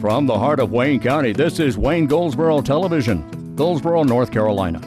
From the heart of Wayne County, this is Wayne Goldsboro Television, Goldsboro, North Carolina.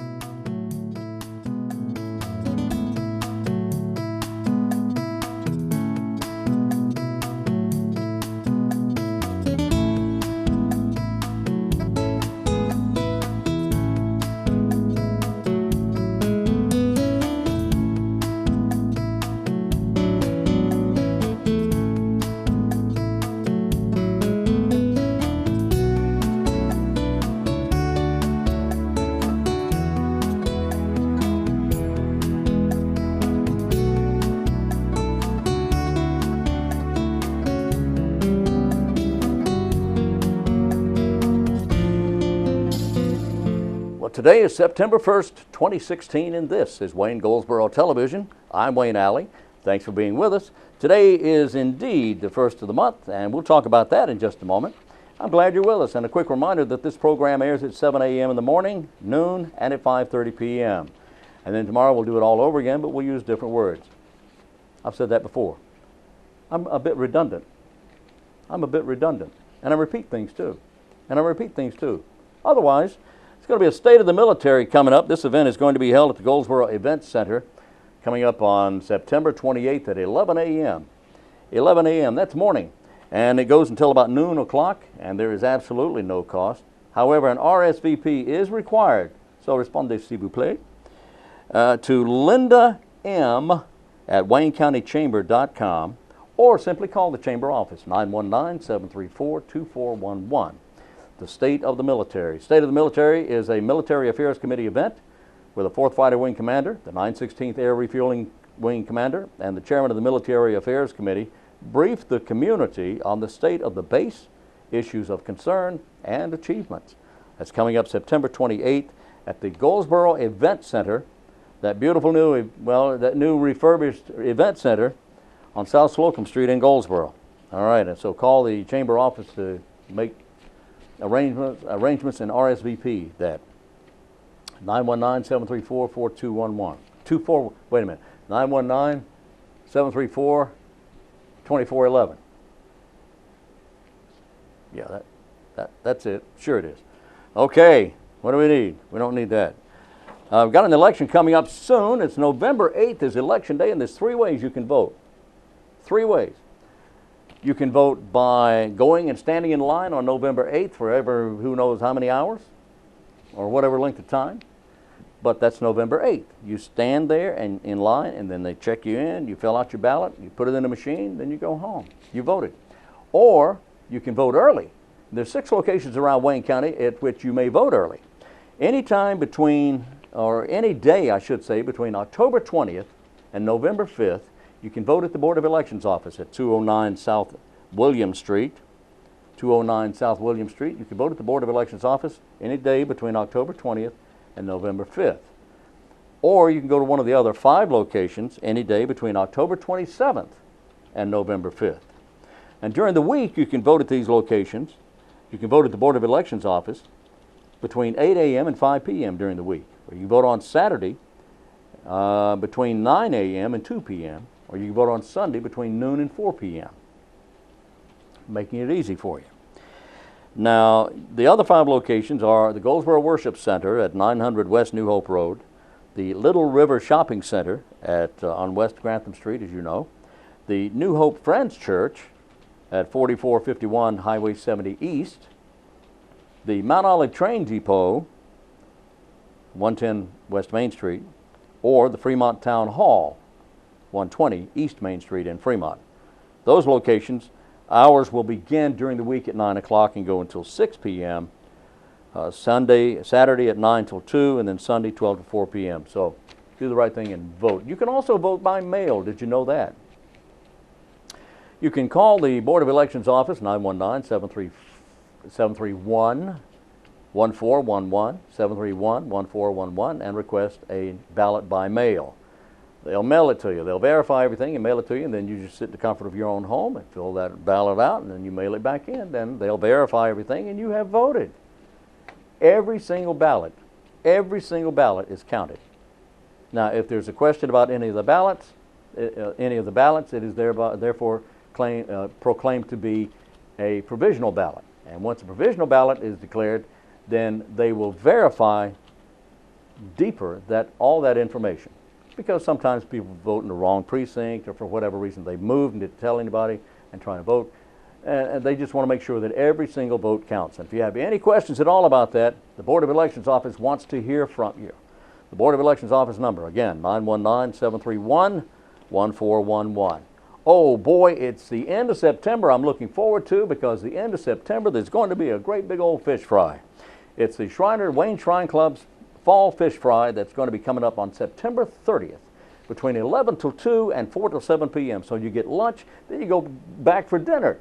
Today is September 1st, 2016, and this is Wayne Goldsboro Television. I'm Wayne Alley. Thanks for being with us. Today is indeed the first of the month, and we'll talk about that in just a moment. I'm glad you're with us, and a quick reminder that this program airs at 7 a.m. in the morning, noon, and at 5:30 p.m. And then tomorrow we'll do it all over again, but we'll use different words. I've said that before. I'm a bit redundant. And I repeat things too. Otherwise, it's going to be a State of the Military coming up. This event is going to be held at the Goldsboro Event Center coming up on September 28th at 11 a.m. 11 a.m., that's morning. And it goes until about noon o'clock, and there is absolutely no cost. However, an RSVP is required, so respondez s'il vous plaît, to Linda M. at WayneCountyChamber.com, or simply call the Chamber office, 919-734-2411. The State of the Military. State of the Military is a Military Affairs Committee event where the 4th Fighter Wing Commander, the 916th Air Refueling Wing Commander, and the Chairman of the Military Affairs Committee briefed the community on the state of the base, issues of concern, and achievements. That's coming up September 28th at the Goldsboro Event Center, that beautiful new, that new refurbished event center on South Slocum Street in Goldsboro. All right, and so call the Chamber office to make arrangements and RSVP that. 919-734-4211. 919-734-2411. Yeah, that's it. Sure it is. Okay, what do we need? We don't need that. We've got an election coming up soon. It's November 8th is Election Day, and there's 3 ways you can vote. 3 ways. You can vote by going and standing in line on November 8th for ever who knows how many hours or whatever length of time. But that's November 8th. You stand there and in line, and then they check you in, you fill out your ballot, you put it in a machine, then you go home. You voted. Or you can vote early. There's 6 locations around Wayne County at which you may vote early. Anytime between, or any day I should say, between October 20th and November 5th, you can vote at the Board of Elections office at 209 South William Street. 209 South William Street. You can vote at the Board of Elections office any day between October 20th and November 5th. Or you can go to one of the other 5 locations any day between October 27th and November 5th. And during the week, you can vote at these locations. You can vote at the Board of Elections office between 8 a.m. and 5 p.m. during the week. Or you can vote on Saturday between 9 a.m. and 2 p.m. Or you can vote on Sunday between noon and 4 p.m., making it easy for you. Now, the other 5 locations are the Goldsboro Worship Center at 900 West New Hope Road, the Little River Shopping Center on West Grantham Street, as you know, the New Hope Friends Church at 4451 Highway 70 East, the Mount Olive Train Depot, 110 West Main Street, or the Fremont Town Hall, 120 East Main Street in Fremont. Those locations, hours will begin during the week at 9 o'clock and go until 6 p.m. Saturday at 9 till 2, and then Sunday 12 to 4 p.m. So do the right thing and vote. You can also vote by mail. Did you know that? You can call the Board of Elections office, 919-731-1411, 731-1411, and request a ballot by mail. They'll mail it to you. They'll verify everything and mail it to you, and then you just sit in the comfort of your own home and fill that ballot out, and then you mail it back in. Then they'll verify everything, and you have voted. Every single ballot is counted. Now, if there's a question about any of the ballots, it is therefore proclaimed to be a provisional ballot, And once a provisional ballot is declared, then they will verify deeper that all that information, because sometimes people vote in the wrong precinct or for whatever reason they moved and didn't tell anybody and trying to vote, and they just want to make sure that every single vote counts. And if you have any questions at all about that, the Board of Elections office wants to hear from you. The Board of Elections office number, again, 919-731-1411. Oh boy, it's the end of September I'm looking forward to, because the end of September there's going to be a great big old fish fry. It's the Wayne Shrine Club's Fall Fish Fry that's going to be coming up on September 30th between 11 till 2 and 4 till 7 p.m. So you get lunch, then you go back for dinner.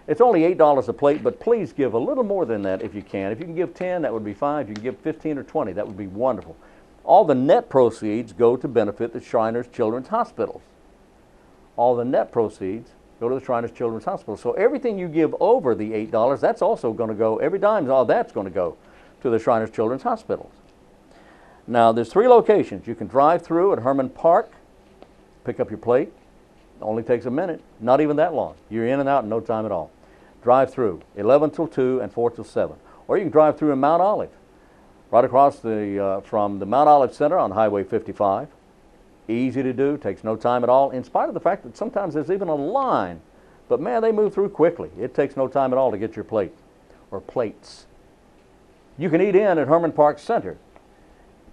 It's only $8 a plate, but please give a little more than that if you can. If you can give 10, that would be fine. If you can give 15 or 20, that would be wonderful. All the net proceeds go to benefit the Shriners Children's Hospitals. All the net proceeds go to the Shriners Children's Hospital. So everything you give over the $8, that's also going to go, every dime, all that's going to go to the Shriners Children's Hospitals. Now, there's 3 locations. You can drive through at Herman Park, pick up your plate. It only takes a minute, not even that long. You're in and out in no time at all. Drive through, 11 till 2 and 4 till 7. Or you can drive through in Mount Olive, right across from the Mount Olive Center on Highway 55. Easy to do, takes no time at all, in spite of the fact that sometimes there's even a line. But man, they move through quickly. It takes no time at all to get your plate, or plates. You can eat in at Herman Park Center.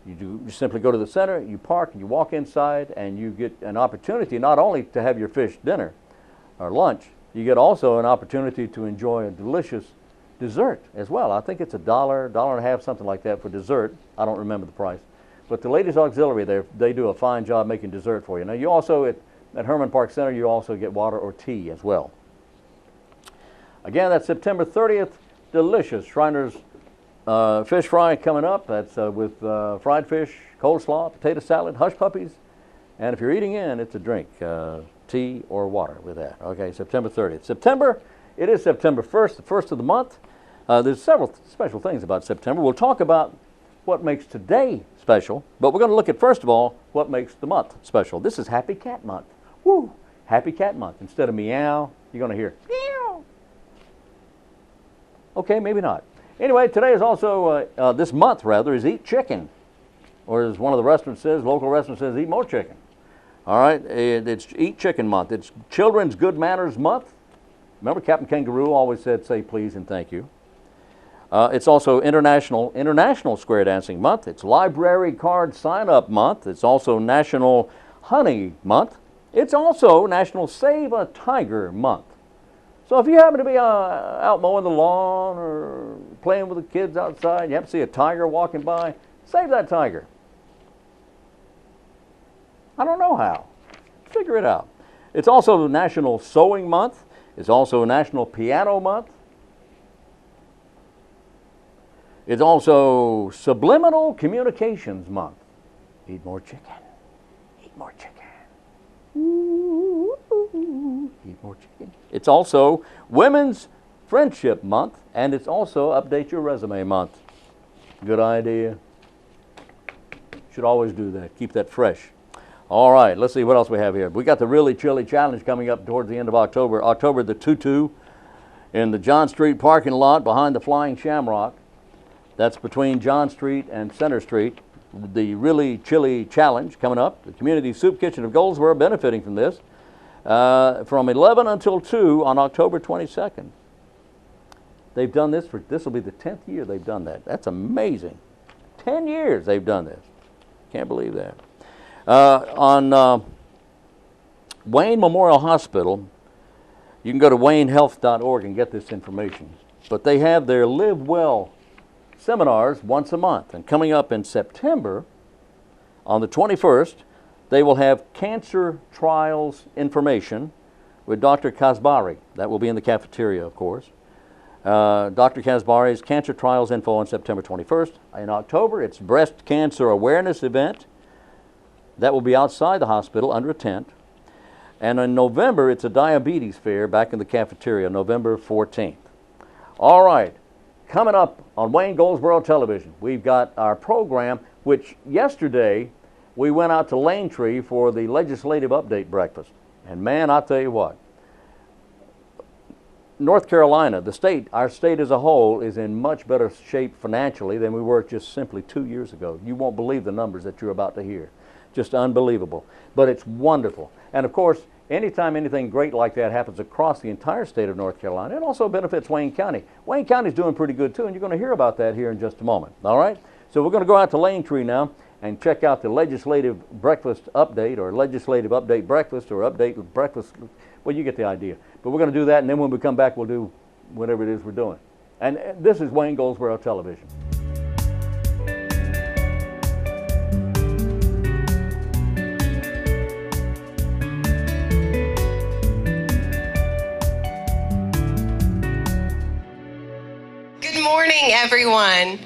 You simply go to the center, you park, and you walk inside, and you get an opportunity not only to have your fish dinner or lunch, you get also an opportunity to enjoy a delicious dessert as well. I think it's $1, $1.50, something like that for dessert. I don't remember the price. But the Ladies Auxiliary there, they do a fine job making dessert for you. Now you also, at Herman Park Center, you also get water or tea as well. Again, that's September 30th, delicious Shriners fish fry coming up. That's with fried fish, coleslaw, potato salad, hush puppies, and if you're eating in, it's a drink, tea or water with that. Okay, September 30th. It is September 1st, the first of the month. There's several special things about September. We'll talk about what makes today special, but we're going to look at, first of all, what makes the month special. This is Happy Cat Month. Woo! Happy Cat Month. Instead of meow, you're going to hear meow. Okay, maybe not. Anyway, today is also, this month rather, is Eat Chicken. Or as one of the restaurants says, local restaurant says, eat more chicken. All right, it's Eat Chicken Month. It's Children's Good Manners Month. Remember Captain Kangaroo always said, say please and thank you. It's also International Square Dancing Month. It's Library Card Sign-Up Month. It's also National Honey Month. It's also National Save a Tiger Month. So if you happen to be out mowing the lawn or playing with the kids outside, you happen to see a tiger walking by, save that tiger. I don't know how. Figure it out. It's also National Sewing Month. It's also National Piano Month. It's also Subliminal Communications Month. Eat more chicken. Eat more chicken. Ooh, eat more chicken. It's also Women's Friendship Month, and it's also Update Your Resume Month. Good idea. Should always do that. Keep that fresh. All right, let's see what else we have here. We got the Really Chilly Challenge coming up towards the end of October. October the 2-2 in the John Street parking lot behind the Flying Shamrock. That's between John Street and Center Street. The Really Chilly Challenge coming up. The Community Soup Kitchen of Goldsboro benefiting from this from 11 until 2 on October 22nd. They've done this this will be the 10th year they've done that. That's amazing. 10 years they've done this. Can't believe that. On Wayne Memorial Hospital, you can go to waynehealth.org and get this information. But they have their Live Well seminars once a month. And coming up in September, on the 21st, they will have cancer trials information with Dr. Kazbari. That will be in the cafeteria, of course. Dr. Kazbari's cancer trials info on September 21st. In October, it's breast cancer awareness event. That will be outside the hospital under a tent. And in November, it's a diabetes fair back in the cafeteria, November 14th. All right, coming up on Wayne Goldsboro Television, we've got our program, which yesterday we went out to Lane Tree for the Legislative Update Breakfast. And man, I'll tell you what, North Carolina, the state, our state as a whole, is in much better shape financially than we were just simply 2 years ago. You won't believe the numbers that you're about to hear. Just unbelievable. But it's wonderful. And of course, anytime anything great like that happens across the entire state of North Carolina, it also benefits Wayne County. Wayne County's doing pretty good too, and you're going to hear about that here in just a moment. All right? So we're going to go out to Lane Tree now and check out the legislative breakfast update, or legislative update breakfast, or update breakfast. Well, you get the idea. But we're going to do that, and then when we come back, we'll do whatever it is we're doing. And this is Wayne Goldsboro Television. Good morning, everyone.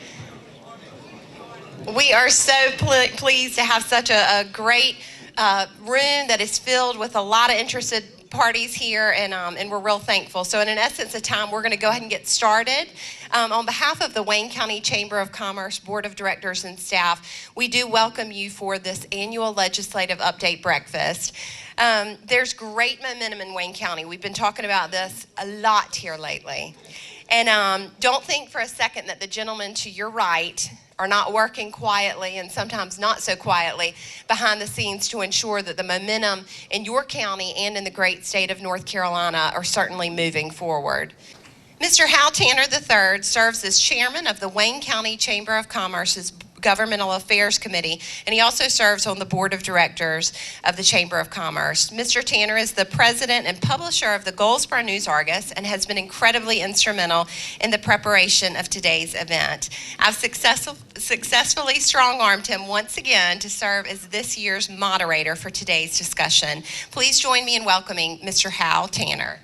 We are so pleased to have such a great room that is filled with a lot of interested parties here, and we're real thankful. So in an essence of time, we're going to go ahead and get started. On behalf of the Wayne County Chamber of Commerce Board of Directors and staff, we do welcome you for this annual legislative update breakfast. There's great momentum in Wayne County. We've been talking about this a lot here lately. And don't think for a second that the gentlemen to your right are not working quietly, and sometimes not so quietly, behind the scenes to ensure that the momentum in your county and in the great state of North Carolina are certainly moving forward. Mr. Hal Tanner III serves as chairman of the Wayne County Chamber of Commerce's Governmental Affairs Committee, and he also serves on the board of directors of the Chamber of Commerce. Mr. Tanner is the president and publisher of the Goldsboro News Argus and has been incredibly instrumental in the preparation of today's event. I've successfully strong-armed him once again to serve as this year's moderator for today's discussion. Please join me in welcoming Mr. Hal Tanner.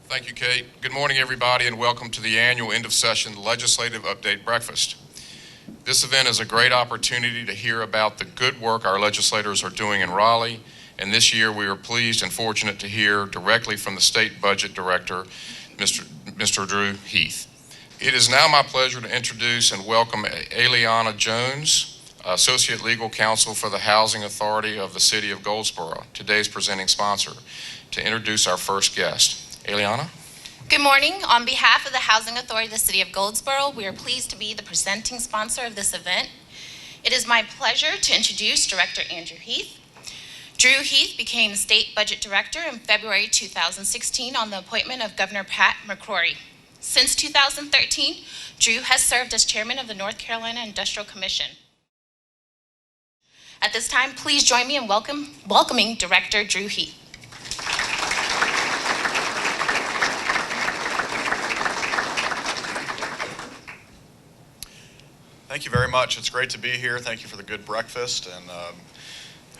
Thank you, Kate. Good morning, everybody, and welcome to the annual end-of-session Legislative Update Breakfast. This event is a great opportunity to hear about the good work our legislators are doing in Raleigh, and this year we are pleased and fortunate to hear directly from the State Budget Director, Mr. Drew Heath. It is now my pleasure to introduce and welcome Eliana Jones, Associate Legal Counsel for the Housing Authority of the City of Goldsboro, today's presenting sponsor, to introduce our first guest. Eliana? Good morning. On behalf of the Housing Authority of the City of Goldsboro, we are pleased to be the presenting sponsor of this event. It is my pleasure to introduce Director Andrew Heath. Drew Heath became the State Budget Director in February 2016 on the appointment of Governor Pat McCrory. Since 2013, Drew has served as chairman of the North Carolina Industrial Commission. At this time, please join me in welcoming Director Drew Heath. Thank you very much. It's great to be here. Thank you for the good breakfast, and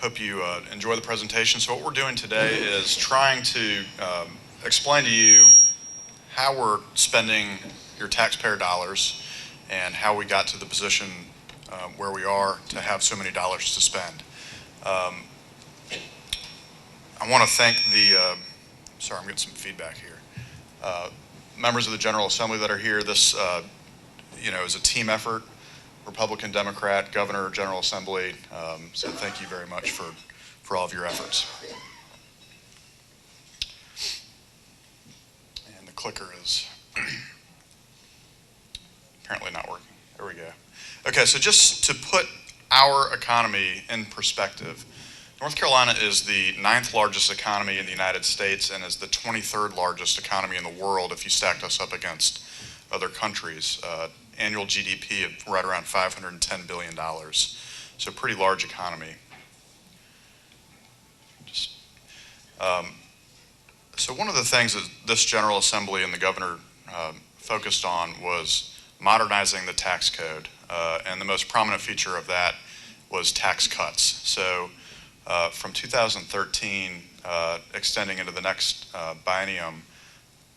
hope you enjoy the presentation. So what we're doing today is trying to explain to you how we're spending your taxpayer dollars and how we got to the position where we are to have so many dollars to spend. I want to thank the, sorry, I'm getting some feedback here. Members of the General Assembly that are here. This is a team effort. Republican, Democrat, Governor, General Assembly. So thank you very much for all of your efforts. And the clicker is apparently not working. There we go. Okay, so just to put our economy in perspective, North Carolina is the 9th largest economy in the United States and is the 23rd largest economy in the world if you stacked us up against other countries. Annual GDP of right around $510 billion. So pretty large economy. So one of the things that this General Assembly and the governor focused on was modernizing the tax code. And the most prominent feature of that was tax cuts. So from 2013, extending into the next biennium,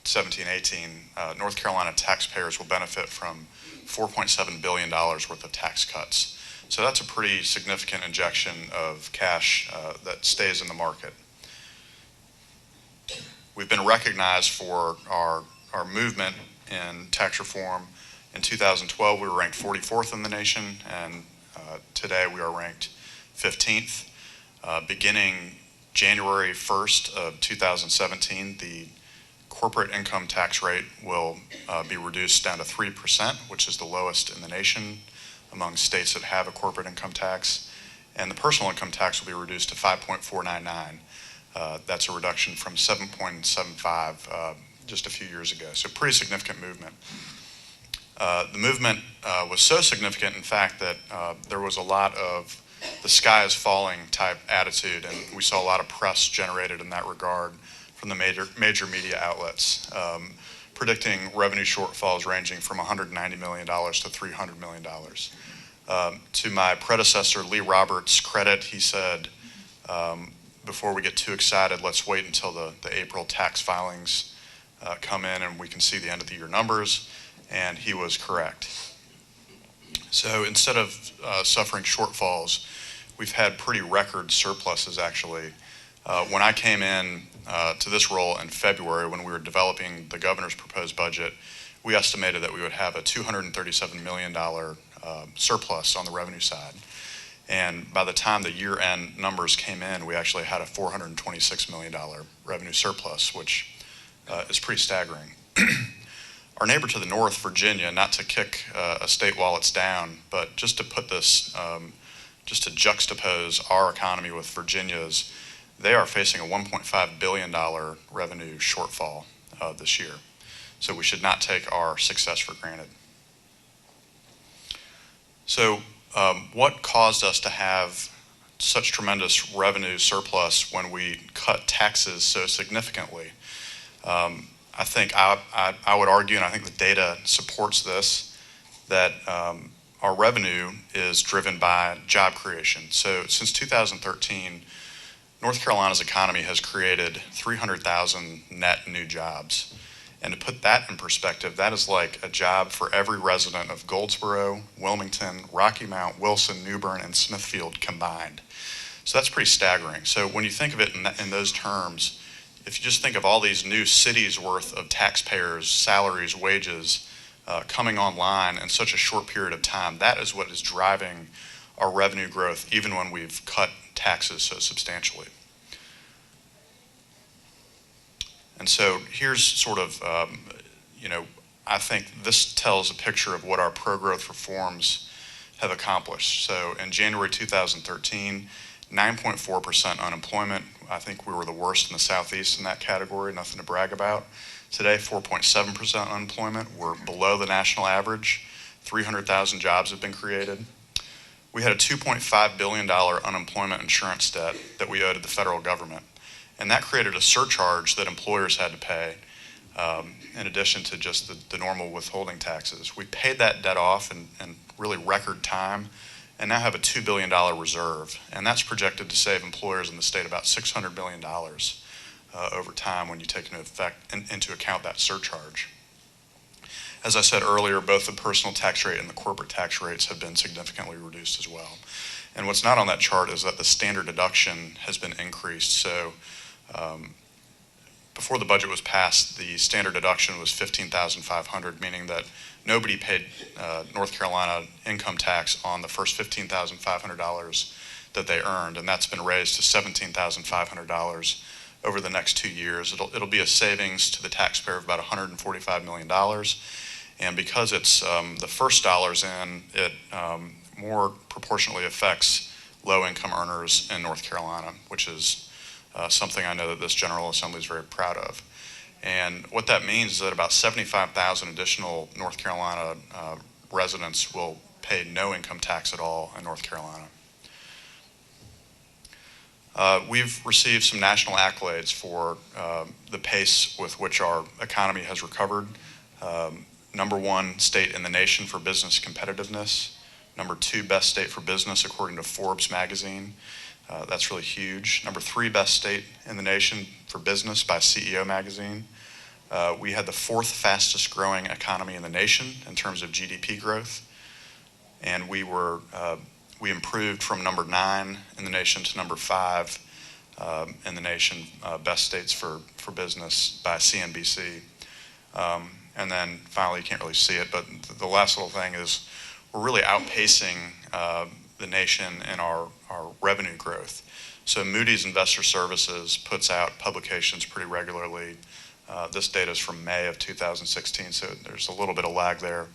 17-18, North Carolina taxpayers will benefit from $4.7 billion worth of tax cuts. So that's a pretty significant injection of cash that stays in the market. We've been recognized for our movement in tax reform. In 2012, we were ranked 44th in the nation, and today we are ranked 15th. Beginning January 1st of 2017, the corporate income tax rate will be reduced down to 3%, which is the lowest in the nation among states that have a corporate income tax. And the personal income tax will be reduced to 5.499. That's a reduction from 7.75 just a few years ago. So pretty significant movement. The movement was so significant, in fact, that there was a lot of the sky is falling type attitude, and we saw a lot of press generated in that regard from the major media outlets, predicting revenue shortfalls ranging from $190 million to $300 million. To my predecessor, Lee Roberts' credit, he said, before we get too excited, let's wait until the April tax filings come in and we can see the end of the year numbers, and he was correct. So instead of suffering shortfalls, we've had pretty record surpluses, actually. When I came in to this role in February, when we were developing the governor's proposed budget, we estimated that we would have a $237 million surplus on the revenue side. And by the time the year-end numbers came in, we actually had a $426 million revenue surplus, which is pretty staggering. Our neighbor to the north, Virginia, not to kick a state while it's down, but just to put this, just to juxtapose our economy with Virginia's, they are facing a $1.5 billion revenue shortfall this year. So we should not take our success for granted. So what caused us to have such tremendous revenue surplus when we cut taxes so significantly? I think I would argue, and I think the data supports this, that our revenue is driven by job creation. So since 2013, North Carolina's economy has created 300,000 net new jobs. And to put that in perspective, that is like a job for every resident of Goldsboro, Wilmington, Rocky Mount, Wilson, New Bern, and Smithfield combined. So that's pretty staggering. So when you think of it in those terms, if you just think of all these new cities worth of taxpayers, salaries, wages coming online in such a short period of time, that is what is driving our revenue growth, even when we've cut taxes so substantially. And so here's sort of, I think this tells a picture of what our pro-growth reforms have accomplished. So in January 2013, 9.4% unemployment. I think we were the worst in the Southeast in that category, nothing to brag about. Today, 4.7% unemployment. We're below the national average. 300,000 jobs have been created. We had a $2.5 billion unemployment insurance debt that we owed to the federal government. And that created a surcharge that employers had to pay in addition to just the normal withholding taxes. We paid that debt off in really record time and now have a $2 billion reserve. And that's projected to save employers in the state about $600 million over time when you take into account that surcharge. As I said earlier, both the personal tax rate and the corporate tax rates have been significantly reduced as well. And what's not on that chart is that the standard deduction has been increased. So before the budget was passed, the standard deduction was $15,500, meaning that nobody paid North Carolina income tax on the first $15,500 that they earned, and that's been raised to $17,500 over the next 2 years. It'll be a savings to the taxpayer of about $145 million, and because it's the first dollars in, it more proportionally affects low-income earners in North Carolina, which is something I know that this General Assembly is very proud of. And what that means is that about 75,000 additional North Carolina residents will pay no income tax at all in North Carolina. We've received some national accolades for the pace with which our economy has recovered. #1 state in the nation for business competitiveness. #2 best state for business according to Forbes magazine. That's really huge. #3 best state in the nation for business by CEO magazine. We had the 4th fastest growing economy in the nation in terms of GDP growth. And we improved from #9 in the nation to #5 in the nation, best states for business by CNBC. And then finally, you can't really see it, but the last little thing is we're really outpacing the nation in our revenue growth. So Moody's Investor Services puts out publications pretty regularly. This data is from May of 2016, so there's a little bit of lag there.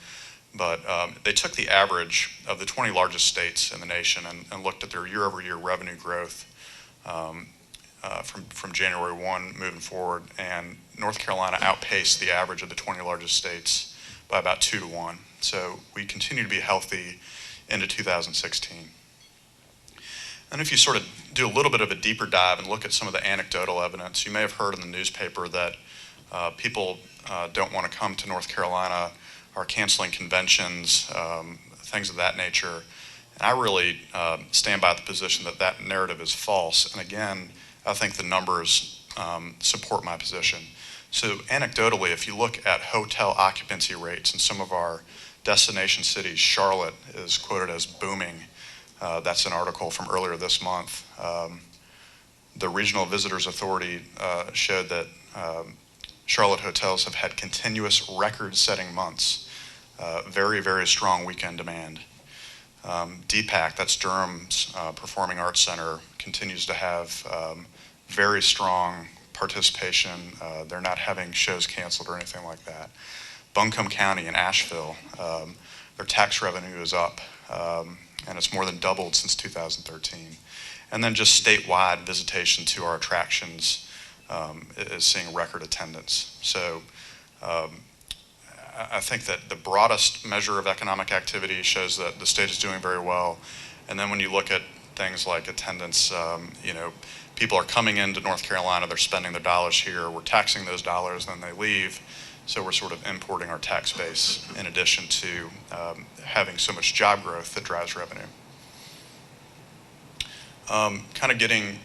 But they took the average of the 20 largest states in the nation and looked at their year-over-year revenue growth from January 1 moving forward, and North Carolina outpaced the average of the 20 largest states by about 2 to 1. So we continue to be healthy into 2016. And if you sort of do a little bit of a deeper dive and look at some of the anecdotal evidence, you may have heard in the newspaper that people don't want to come to North Carolina, are canceling conventions, things of that nature. And I really stand by the position that that narrative is false. And again, I think the numbers support my position. So anecdotally, if you look at hotel occupancy rates in some of our destination cities, Charlotte is quoted as booming. That's an article from earlier this month. The Regional Visitors Authority showed that Charlotte hotels have had continuous record-setting months. Very, very strong weekend demand. DPAC, that's Durham's Performing Arts Center, continues to have very strong participation. They're not having shows canceled or anything like that. Buncombe County in Asheville, their tax revenue is up, and it's more than doubled since 2013. And then just statewide visitation to our attractions is seeing record attendance. So I think that the broadest measure of economic activity shows that the state is doing very well. And then when you look at things like attendance, people are coming into North Carolina, they're spending their dollars here, we're taxing those dollars, then they leave. So we're sort of importing our tax base in addition to having so much job growth that drives revenue. Kind of getting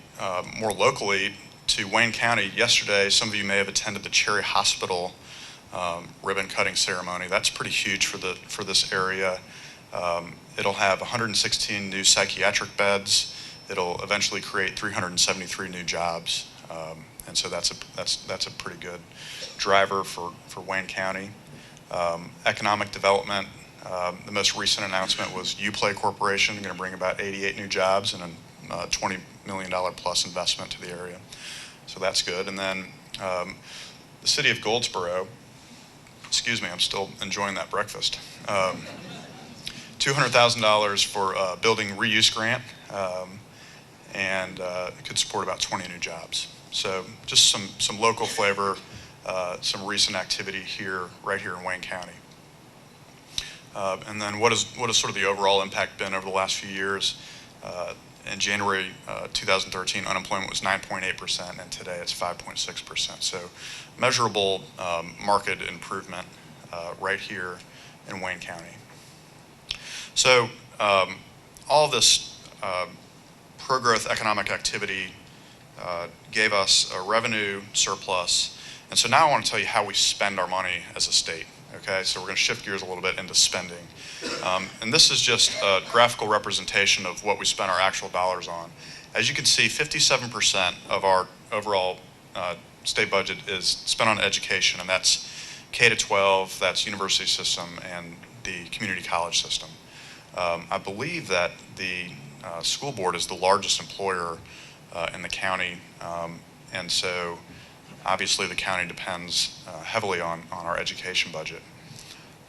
more locally to Wayne County, yesterday, some of you may have attended the Cherry Hospital ribbon cutting ceremony. That's pretty huge for this area. It'll have 116 new psychiatric beds. It'll eventually create 373 new jobs. And so that's a pretty good driver for Wayne County. Economic development, the most recent announcement was Uplay Corporation, going to bring about 88 new jobs and a $20 million plus investment to the area. So that's good. And then the city of Goldsboro, excuse me, I'm still enjoying that breakfast. $200,000 for a building reuse grant, and it could support about 20 new jobs. So just some local flavor, some recent activity here, right here in Wayne County. And then what has sort of the overall impact been over the last few years? In January 2013, unemployment was 9.8%, and today it's 5.6%. So measurable market improvement right here in Wayne County. So all this pro-growth economic activity gave us a revenue surplus. And so now I want to tell you how we spend our money as a state. Okay, so we're going to shift gears a little bit into spending. And this is just a graphical representation of what we spend our actual dollars on. As you can see, 57% of our overall state budget is spent on education, and that's K-12, that's university system, and the community college system. I believe that the school board is the largest employer in the county, and so obviously the county depends heavily on our education budget.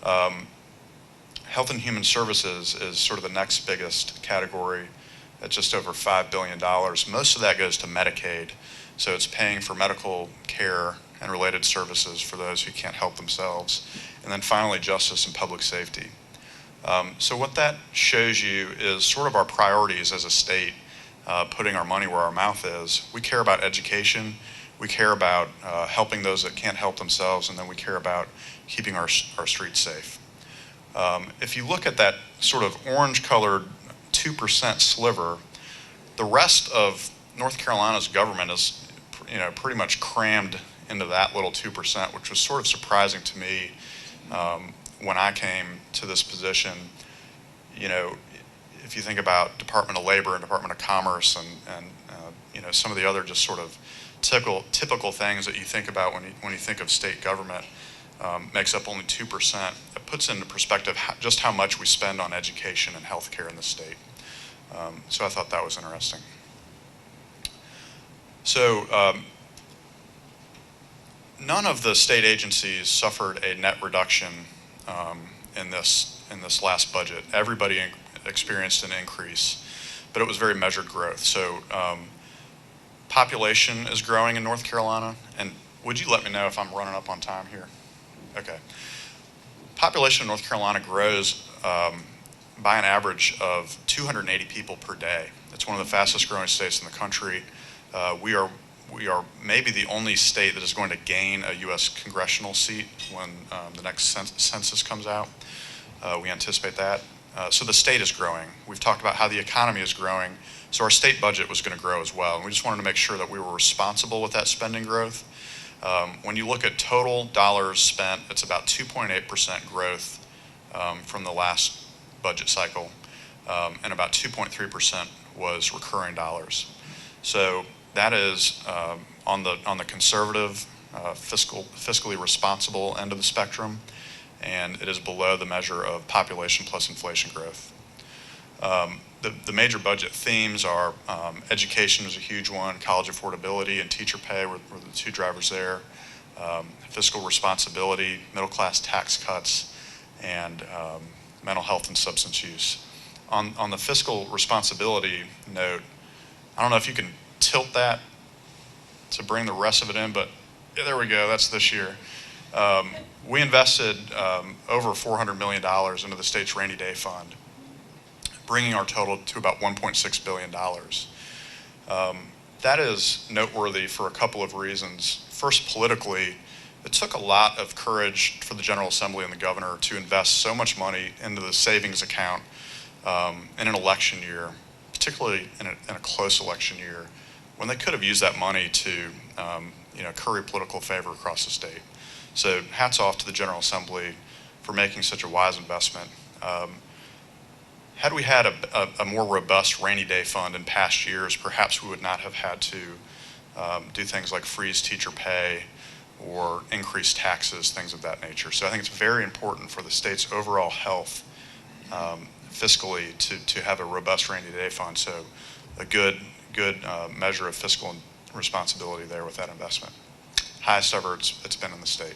Health and Human Services is sort of the next biggest category at just over $5 billion. Most of that goes to Medicaid, so it's paying for medical care and related services for those who can't help themselves. And then finally, justice and public safety. So what that shows you is sort of our priorities as a state, putting our money where our mouth is. We care about education, we care about helping those that can't help themselves, and then we care about keeping our streets safe. If you look at that sort of orange-colored 2% sliver, the rest of North Carolina's government is, pretty much crammed into that little 2%, which was sort of surprising to me when I came to this position. If you think about Department of Labor and Department of Commerce and some of the other just sort of typical things that you think about when you think of state government, makes up only 2%. It puts into perspective just how much we spend on education and healthcare in the state. So I thought that was interesting. So none of the state agencies suffered a net reduction in this last budget. Everybody experienced an increase, but it was very measured growth. So population is growing in North Carolina, and would you let me know if I'm running up on time here? Okay. Population in North Carolina grows by an average of 280 people per day. It's one of the fastest growing states in the country. We are maybe the only state that is going to gain a U.S. congressional seat when the next census comes out. We anticipate that. So the state is growing. We've talked about how the economy is growing, so our state budget was going to grow as well. And we just wanted to make sure that we were responsible with that spending growth. When you look at total dollars spent, it's about 2.8% growth from the last budget cycle, and about 2.3% was recurring dollars. So that is on the conservative, fiscally responsible end of the spectrum, and it is below the measure of population plus inflation growth. The major budget themes are education is a huge one, college affordability and teacher pay were the two drivers there, fiscal responsibility, middle class tax cuts, and mental health and substance use. On the fiscal responsibility note, I don't know if you can tilt that to bring the rest of it in, but yeah, there we go, that's this year. We invested over $400 million into the state's rainy day fund, bringing our total to about $1.6 billion. That is noteworthy for a couple of reasons. First, politically, it took a lot of courage for the General Assembly and the governor to invest so much money into the savings account in an election year, particularly in a close election year, when they could have used that money to curry political favor across the state. So hats off to the General Assembly for making such a wise investment. Had we had a more robust rainy day fund in past years, perhaps we would not have had to do things like freeze teacher pay or increase taxes, things of that nature. So I think it's very important for the state's overall health fiscally to have a robust rainy day fund. So a good measure of fiscal responsibility there with that investment. Highest ever it's been in the state.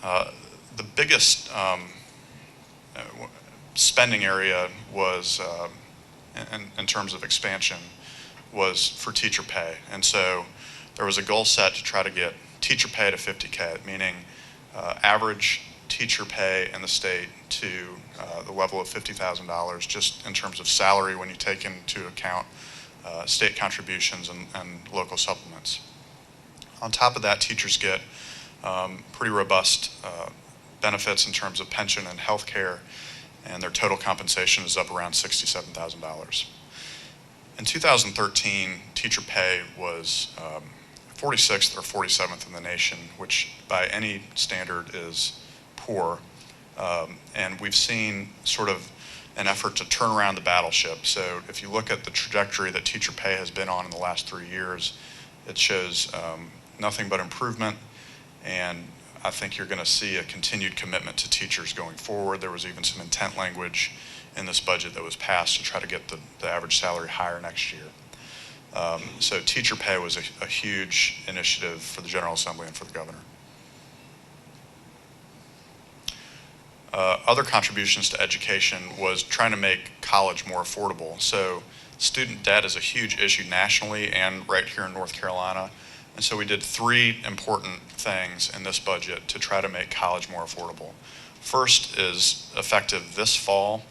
The biggest spending area was, in terms of expansion, was for teacher pay. And so there was a goal set to try to get teacher pay to 50K, meaning average teacher pay in the state to the level of $50,000 just in terms of salary when you take into account state contributions and local supplements. On top of that, teachers get pretty robust benefits in terms of pension and health care, and their total compensation is up around $67,000. In 2013, teacher pay was 46th or 47th in the nation, which by any standard is poor. And we've seen sort of an effort to turn around the battleship. So if you look at the trajectory that teacher pay has been on in the last 3 years, it shows nothing but improvement, and I think you're going to see a continued commitment to teachers going forward. There was even some intent language in this budget that was passed to try to get the average salary higher next year. So teacher pay was a huge initiative for the General Assembly and for the governor. Other contributions to education was trying to make college more affordable. So student debt is a huge issue nationally and right here in North Carolina. And so we did 3 important things in this budget to try to make college more affordable. First is effective this fall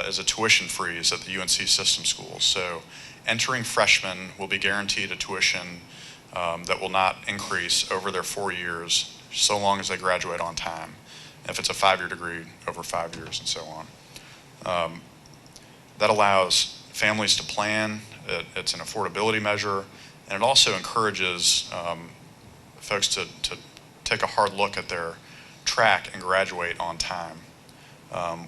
is a tuition freeze at the UNC system schools. So entering freshmen will be guaranteed a tuition that will not increase over their 4 years so long as they graduate on time. If it's a 5-year degree, over 5 years and so on. That allows families to plan. It's an affordability measure. And it also encourages folks to take a hard look at their track and graduate on time,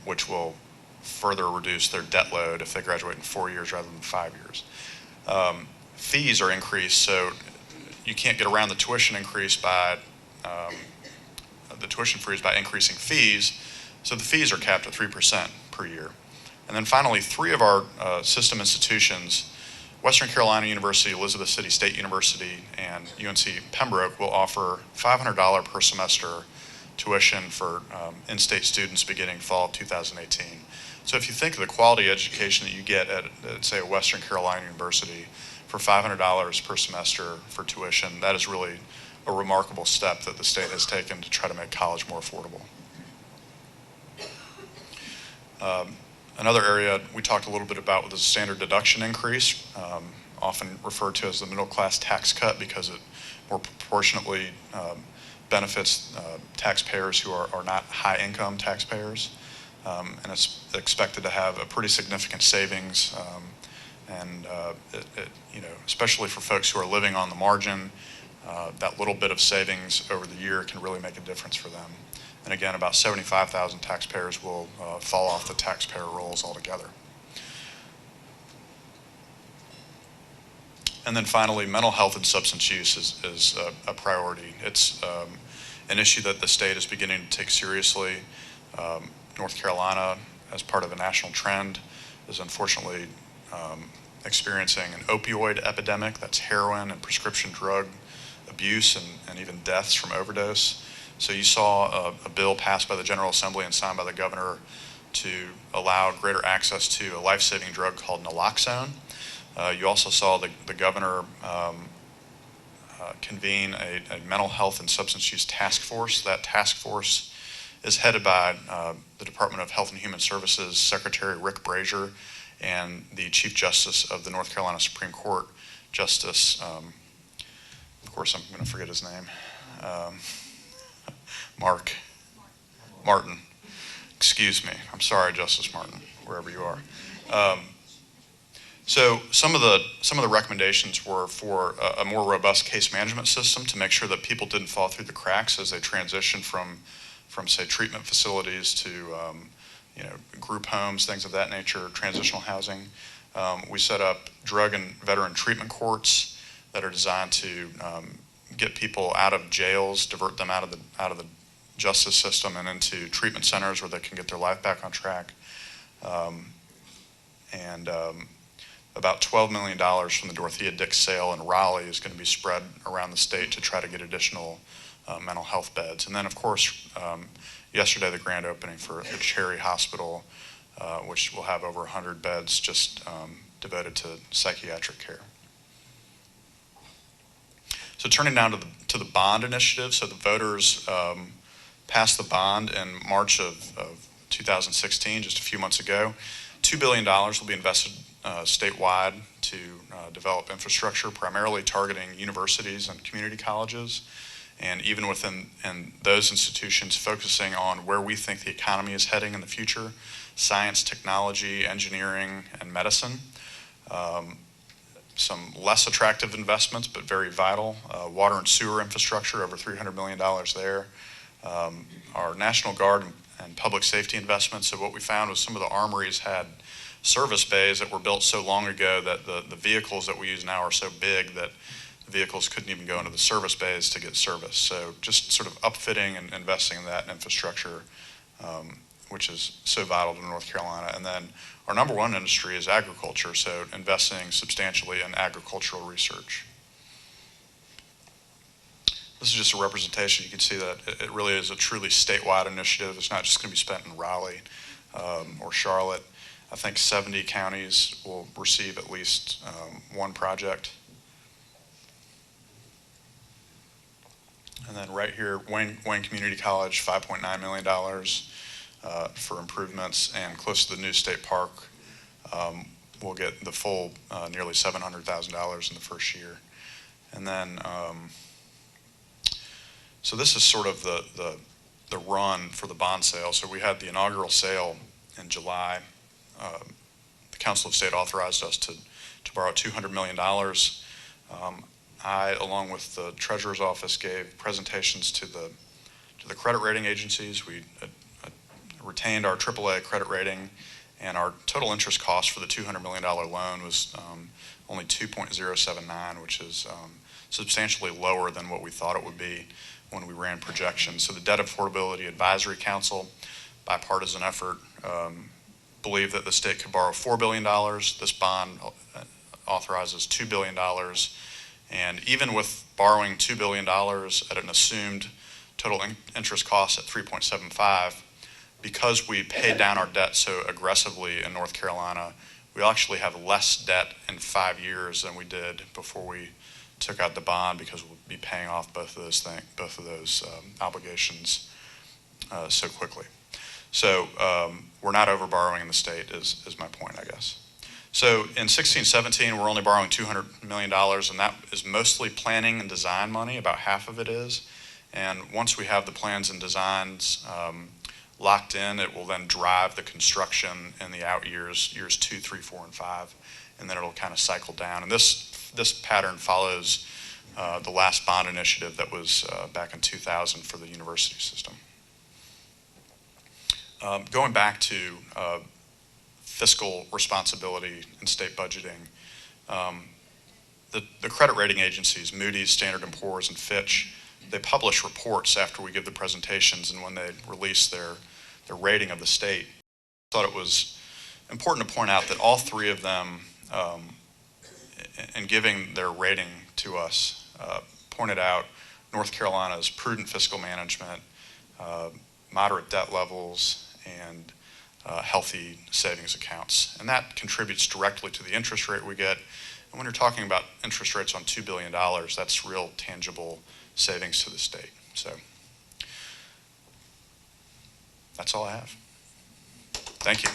which will further reduce their debt load if they graduate in 4 years rather than 5 years. Fees are increased, so you can't get around the tuition increase by the tuition freeze by increasing fees. So the fees are capped at 3% per year. And then finally, 3 of our system institutions Western Carolina University, Elizabeth City State University, and UNC Pembroke will offer $500 per semester tuition for in-state students beginning fall of 2018. So if you think of the quality education that you get at say, a Western Carolina University for $500 per semester for tuition, that is really a remarkable step that the state has taken to try to make college more affordable. Another area we talked a little bit about was the standard deduction increase, often referred to as the middle class tax cut because it more proportionately benefits taxpayers who are not high income taxpayers. And it's expected to have a pretty significant savings, especially for folks who are living on the margin, that little bit of savings over the year can really make a difference for them. And again, about 75,000 taxpayers will fall off the taxpayer rolls altogether. And then finally, mental health and substance use is a priority. It's an issue that the state is beginning to take seriously. North Carolina, as part of a national trend, is unfortunately experiencing an opioid epidemic. That's heroin and prescription drug abuse and even deaths from overdose. So you saw a bill passed by the General Assembly and signed by the governor to allow greater access to a life-saving drug called naloxone. You also saw the governor convene a mental health and substance use task force. That task force is headed by the Department of Health and Human Services Secretary Rick Brazier and the Chief Justice of the North Carolina Supreme Court, Justice, of course I'm going to forget his name, Martin. Excuse me. I'm sorry, Justice Martin, wherever you are. So some of the recommendations were for a more robust case management system to make sure that people didn't fall through the cracks as they transition from say treatment facilities to group homes, things of that nature, transitional housing. We set up drug and veteran treatment courts that are designed to get people out of jails, divert them out of the justice system and into treatment centers where they can get their life back on track. About $12 million from the Dorothea Dix sale in Raleigh is going to be spread around the state to try to get additional mental health beds. And then, of course, yesterday the grand opening for the Cherry Hospital, which will have over 100 beds just devoted to psychiatric care. So turning now to the bond initiative. So the voters passed the bond in March of 2016, just a few months ago. $2 billion will be invested statewide to develop infrastructure, primarily targeting universities and community colleges, and even within those institutions focusing on where we think the economy is heading in the future: science, technology, engineering, and medicine. Some less attractive investments, but very vital. Water and sewer infrastructure, over $300 million there. Our National Guard and public safety investments. So what we found was some of the armories had service bays that were built so long ago that the vehicles that we use now are so big that the vehicles couldn't even go into the service bays to get service. So just sort of upfitting and investing in that infrastructure, which is so vital to North Carolina. And then our number one industry is agriculture, so investing substantially in agricultural research. This is just a representation. You can see that it really is a truly statewide initiative. It's not just going to be spent in Raleigh or Charlotte. I think 70 counties will receive at least one project. And then right here, Wayne Community College, $5.9 million for improvements, and close to the new state park, we'll get the full nearly $700,000 in the first year. And then, so this is sort of the run for the bond sale. So we had the inaugural sale in July. The Council of State authorized us to borrow $200 million. I, along with the Treasurer's Office, gave presentations to the credit rating agencies. We retained our AAA credit rating, and our total interest cost for the $200 million loan was only 2.079, which is substantially lower than what we thought it would be when we ran projections. So the Debt Affordability Advisory Council, bipartisan effort, believed that the state could borrow $4 billion. This bond authorizes $2 billion. And even with borrowing $2 billion at an assumed total interest cost at 3.75, because we paid down our debt so aggressively in North Carolina, we actually have less debt in 5 years than we did before we took out the bond, because we'll be paying off both of those obligations so quickly. So we're not over borrowing in the state is my point, I guess. So in 16-17, we're only borrowing $200 million, and that is mostly planning and design money. About half of it is. And once we have the plans and designs locked in, it will then drive the construction in the out years 2, 3, 4, and 5, and then it'll kind of cycle down. And this pattern follows the last bond initiative that was back in 2000 for the university system. Going back to fiscal responsibility and state budgeting, the credit rating agencies, Moody's, Standard & Poor's, and Fitch, they publish reports after we give the presentations and when they release their rating of the state. I thought it was important to point out that all three of them, in giving their rating to us, pointed out North Carolina's prudent fiscal management, moderate debt levels, and healthy savings accounts. And that contributes directly to the interest rate we get. And when you're talking about interest rates on $2 billion, that's real tangible savings to the state. So that's all I have. Thank you.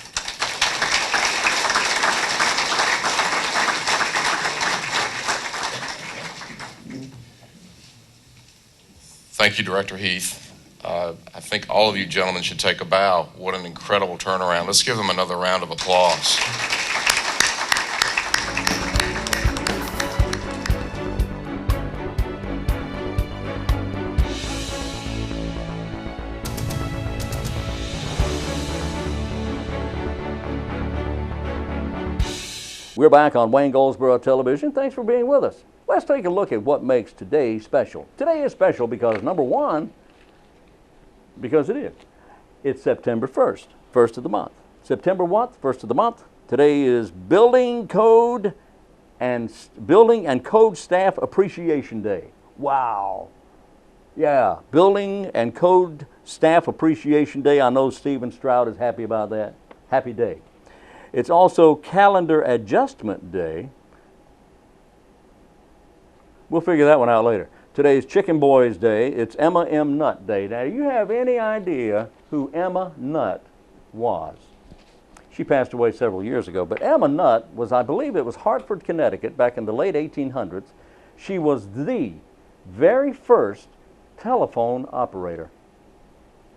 Thank you, Director Heath. I think all of you gentlemen should take a bow. What an incredible turnaround. Let's give them another round of applause. We're back on Wayne Goldsboro Television. Thanks for being with us. Let's take a look at what makes today special. Today is special because, number one, because it is. It's September 1st, first of the month. September what? First of the month. Today is Building and Code Staff Appreciation Day. Wow. Yeah, Building and Code Staff Appreciation Day. I know Stephen Stroud is happy about that. Happy day. It's also Calendar Adjustment Day. We'll figure that one out later. Today's Chicken Boys Day. It's Emma M. Nutt Day. Now, do you have any idea who Emma Nutt was? She passed away several years ago, but Emma Nutt was, I believe it was Hartford, Connecticut, back in the late 1800s. She was the very first telephone operator.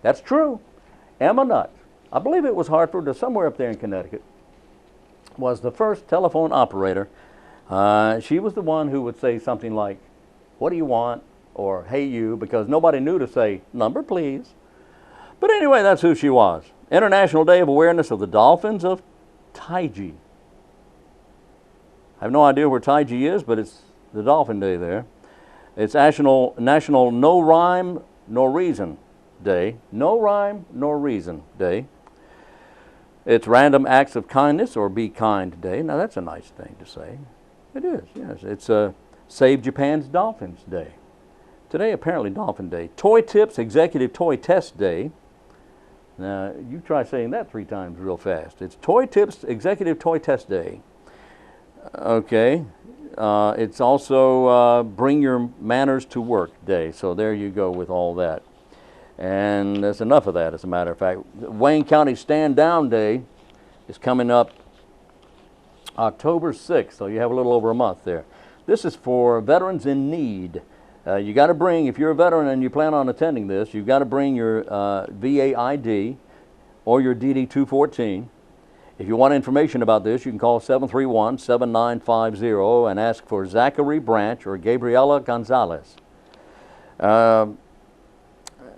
That's true. Emma Nutt, I believe it was Hartford or somewhere up there in Connecticut, was the first telephone operator. She was the one who would say something like, "What do you want?" or "Hey you," because nobody knew to say, "Number please." But anyway, that's who she was. International Day of Awareness of the Dolphins of Taiji. I have no idea where Taiji is, but it's the Dolphin Day there. It's National No Rhyme Nor Reason Day. No Rhyme Nor Reason Day. It's Random Acts of Kindness or Be Kind Day. Now that's a nice thing to say. It is, yes. It's Save Japan's Dolphins Day. Today, apparently, Dolphin Day. Toy Tips Executive Toy Test Day. Now, you try saying that 3 times real fast. It's Toy Tips Executive Toy Test Day. Okay. It's also Bring Your Manners to Work Day. So there you go with all that. And that's enough of that, as a matter of fact. Wayne County Stand Down Day is coming up October 6th, so you have a little over a month there. This is for veterans in need. You got to bring, if you're a veteran and you plan on attending this, you've got to bring your VA ID or your DD-214. If you want information about this, you can call 731-7950 and ask for Zachary Branch or Gabriela Gonzalez.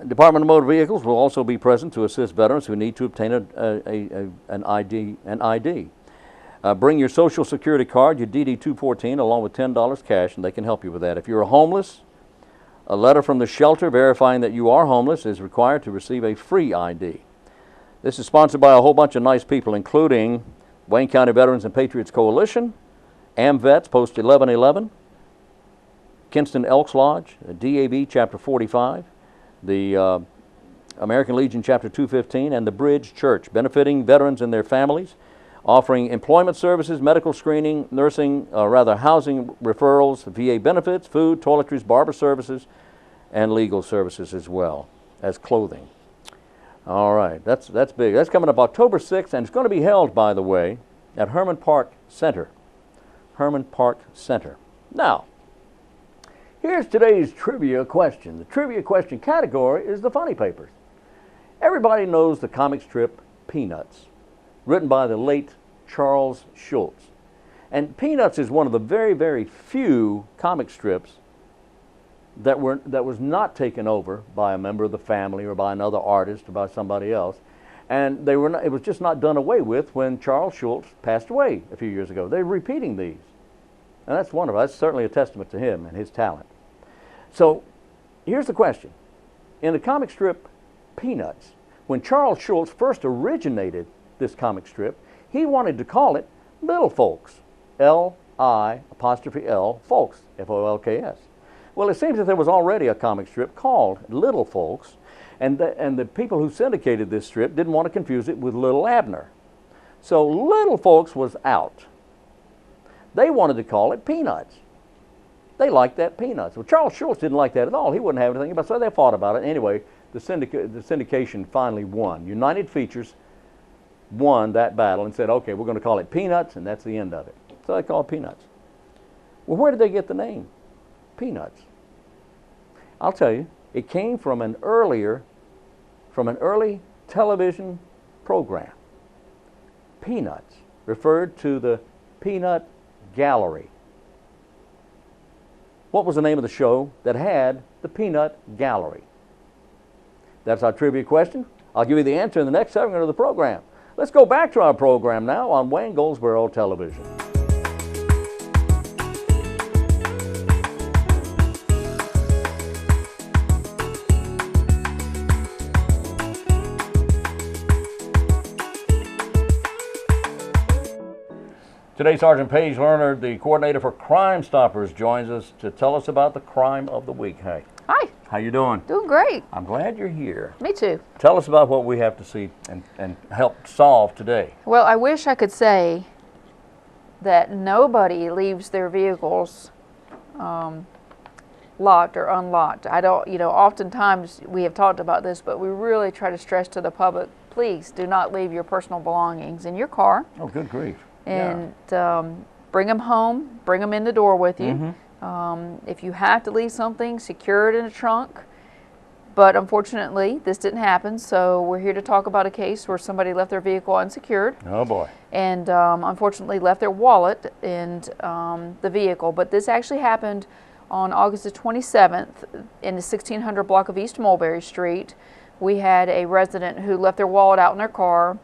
Department of Motor Vehicles will also be present to assist veterans who need to obtain an ID. Bring your Social Security card, your DD-214, along with $10 cash, and they can help you with that. If you're homeless, a letter from the shelter verifying that you are homeless is required to receive a free ID. This is sponsored by a whole bunch of nice people, including Wayne County Veterans and Patriots Coalition AMVETS, Post 1111, Kinston Elks Lodge, DAB Chapter 45, the American Legion Chapter 215, and the Bridge Church, benefiting veterans and their families, offering employment services, medical screening, nursing, housing referrals, VA benefits, food, toiletries, barber services, and legal services as well as clothing. All right, that's big. That's coming up October 6th, and it's going to be held, by the way, at Herman Park Center. Herman Park Center. Now, here's today's trivia question. The trivia question category is the funny papers. Everybody knows the comic strip Peanuts, written by the late Charles Schulz. And Peanuts is one of the very, very few comic strips that was not taken over by a member of the family or by another artist or by somebody else. And it was just not done away with when Charles Schulz passed away a few years ago. They're repeating these. And that's wonderful. That's certainly a testament to him and his talent. So here's the question. In the comic strip Peanuts, when Charles Schulz first originated this comic strip, he wanted to call it Little Folks, L-I''L, Folks, F-O-L-K-S. Well, it seems that there was already a comic strip called Little Folks, and the people who syndicated this strip didn't want to confuse it with Little Abner. So Little Folks was out. They wanted to call it Peanuts. They liked that Peanuts. Well, Charles Schulz didn't like that at all. He wouldn't have anything about it, so they fought about it. Anyway, the syndication finally won. United Features won that battle and said, okay, we're going to call it Peanuts, and that's the end of it. So they called it Peanuts. Well, where did they get the name Peanuts? I'll tell you, it came from an early television program. Peanuts referred to the peanut gallery. What was the name of the show that had the peanut gallery? That's our trivia question. I'll give you the answer in the next segment of the program. Let's go back to our program now on Wayne Goldsboro Television. Today, Sergeant Paige Lerner, the coordinator for Crime Stoppers, joins us to tell us about the crime of the week. Hey. Hi. How you doing? Doing great. I'm glad you're here. Me too. Tell us about what we have to see and help solve today. Well, I wish I could say that nobody leaves their vehicles locked or unlocked. I don't, oftentimes we have talked about this, but we really try to stress to the public, please do not leave your personal belongings in your car. Oh, good grief. And bring them home, bring them in the door with you. Mm-hmm. If you have to leave something, secure it in a trunk. But unfortunately, this didn't happen, so we're here to talk about a case where somebody left their vehicle unsecured. Oh boy. And unfortunately left their wallet in the vehicle. But this actually happened on August the 27th in the 1600 block of East Mulberry Street. We had a resident who left their wallet out in their car,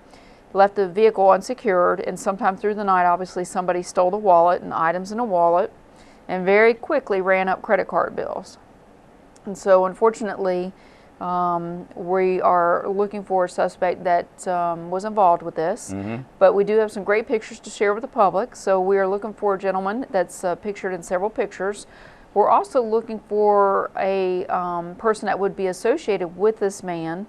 left the vehicle unsecured, and sometime through the night, obviously, somebody stole the wallet and items in the wallet and very quickly ran up credit card bills. And so, unfortunately, we are looking for a suspect that was involved with this. Mm-hmm. But we do have some great pictures to share with the public. So we are looking for a gentleman that's pictured in several pictures. We're also looking for a person that would be associated with this man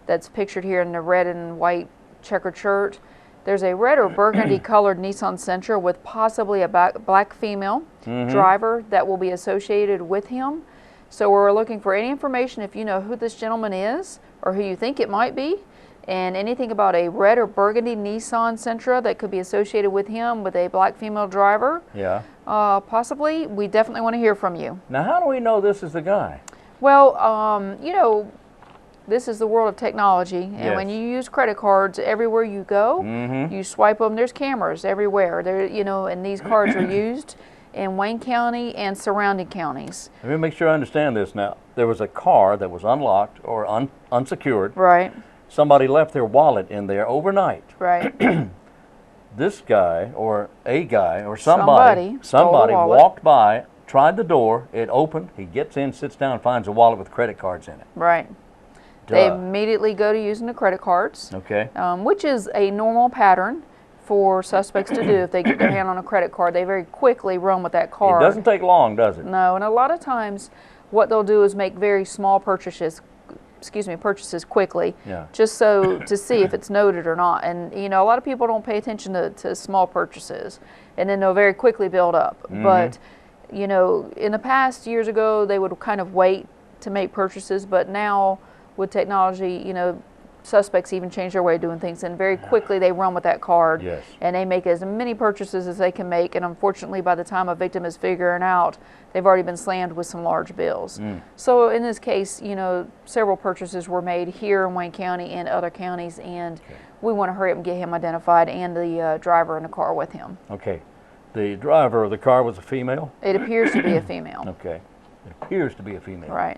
that's pictured here in the red and white checkered shirt. There's a red or burgundy colored Nissan Sentra with possibly a black female driver that will be associated with him. So we're looking for any information if you know who this gentleman is or who you think it might be, and anything about a red or burgundy Nissan Sentra that could be associated with him with a black female driver. Yeah. Possibly. We definitely want to hear from you. Now, how do we know this is the guy? Well, this is the world of technology, and Yes. when you use credit cards everywhere you go, you swipe them. There's cameras everywhere. There, and these cards are used in Wayne County and surrounding counties. Let me make sure I understand this now. There was a car that was unlocked or unsecured. Right. Somebody left their wallet in there overnight. Right. This guy or a guy or somebody stole the wallet. walked by, tried the door, it opened, he gets in, sits down, finds a wallet with credit cards in it. Right. They immediately go to using the credit cards, Okay. which is a normal pattern for suspects to do if they get their hand on a credit card. They very quickly run with that It card. doesn't take long, does it? No, and a lot of times what they'll do is make very small purchases quickly, Yeah. just so to see if it's noted or not. And you know, a lot of people don't pay attention to small purchases, and then they'll very quickly build up. But you know, in the past, years ago, they would kind of wait to make purchases, but now with technology, you know, suspects even change their way of doing things, and very quickly they run with that card. Yes. And they make as many purchases as they can make, and unfortunately by the time a victim is figuring out, they've already been slammed with some large bills. So in this case, you know, several purchases were made here in Wayne County and other counties, and we want to hurry up and get him identified and the driver in the car with him. Okay. The driver of the car was a female? It appears to be a female. Okay. It appears to be a female. Right.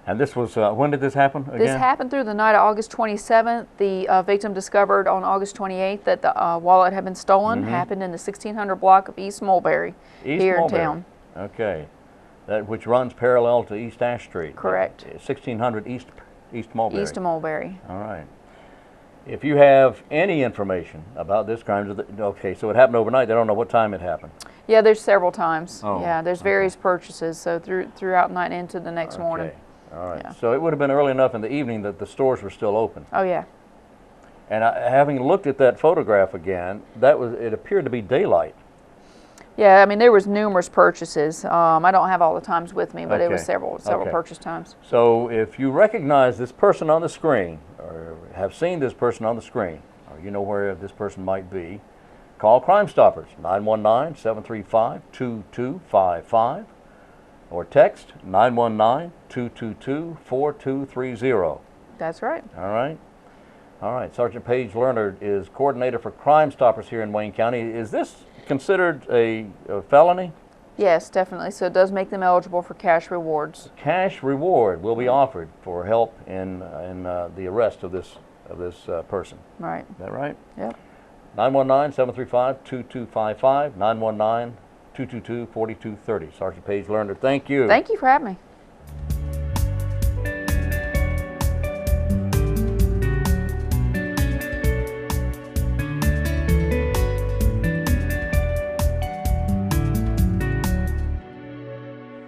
And this was, when did this happen again? This happened through the night of August 27th. The victim discovered on August 28th that the wallet had been stolen. Happened in the 1600 block of East Mulberry here in town. Okay. That which runs parallel to East Ash Street. Correct. 1600 East Mulberry. East of Mulberry. All right. If you have any information about this crime, okay, so it happened overnight. They don't know what time it happened. Yeah, there's several times. Oh, yeah, there's various purchases, so throughout the night into the next morning. Okay. All right. Yeah. So it would have been early enough in the evening that the stores were still open. Oh yeah. And having looked at that photograph again, it appeared to be daylight. Yeah, I mean there was numerous purchases. I don't have all the times with me, but it was Okay. several Okay. purchase times. So if you recognize this person on the screen, or have seen this person on the screen, or you know where this person might be, call Crime Stoppers, 919-735-2255, or text 919-222-4230. That's right. All right? All right. Sergeant Paige Lerner is coordinator for Crime Stoppers here in Wayne County. Is this considered a felony? Yes, definitely. So it does make them eligible for cash rewards. Cash reward will be offered for help in the arrest of this person. Right. Is that right? Yep. 919-735-2255, 919-222-4230. Sergeant Paige Lerner, thank you. Thank you for having me.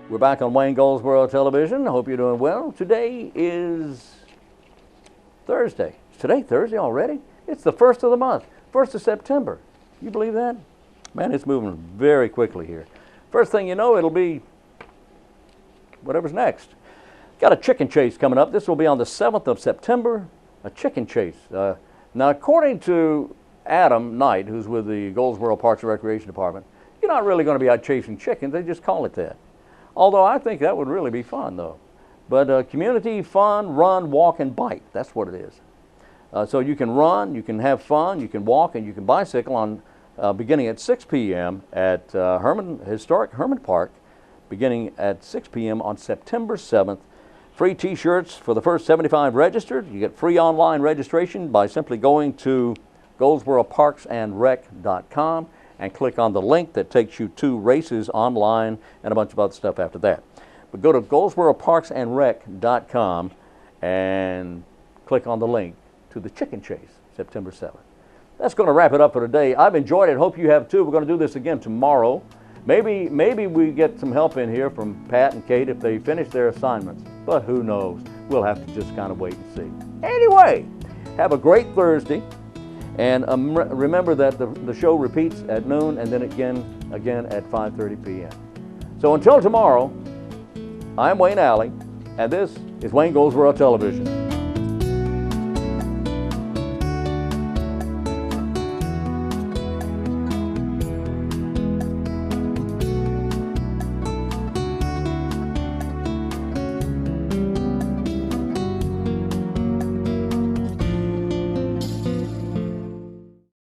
We're back on Wayne Goldsboro Television. I hope you're doing well. Today is Thursday. Is today Thursday already? It's the 1st of the month, 1st of September. You believe that? Man, it's moving very quickly here. First thing you know, it'll be whatever's next. Got a chicken chase coming up. This will be on the 7th of September, a chicken chase. Now, according to Adam Knight, who's with the Goldsboro Parks and Recreation Department, you're not really going to be out chasing chickens. They just call it that. Although I think that would really be fun, though. But community fun, run, walk, and bike. That's what it is. So you can run, you can have fun, you can walk, and you can bicycle on beginning at 6 p.m. at historic Herman Park, beginning at 6 p.m. on September 7th. Free T-shirts for the first 75 registered. You get free online registration by simply going to GoldsboroParksandRec.com and click on the link that takes you to races online and a bunch of other stuff after that. But go to GoldsboroParksandRec.com and click on the link to the chicken chase, September 7th. That's going to wrap it up for today. I've enjoyed it. Hope you have too. We're going to do this again tomorrow. Maybe we get some help in here from Pat and Kate if they finish their assignments. But who knows? We'll have to just kind of wait and see. Anyway, have a great Thursday. And remember that the show repeats at noon and then again at 5:30 p.m. So until tomorrow, I'm Wayne Alley, and this is Wayne Goldsboro Television.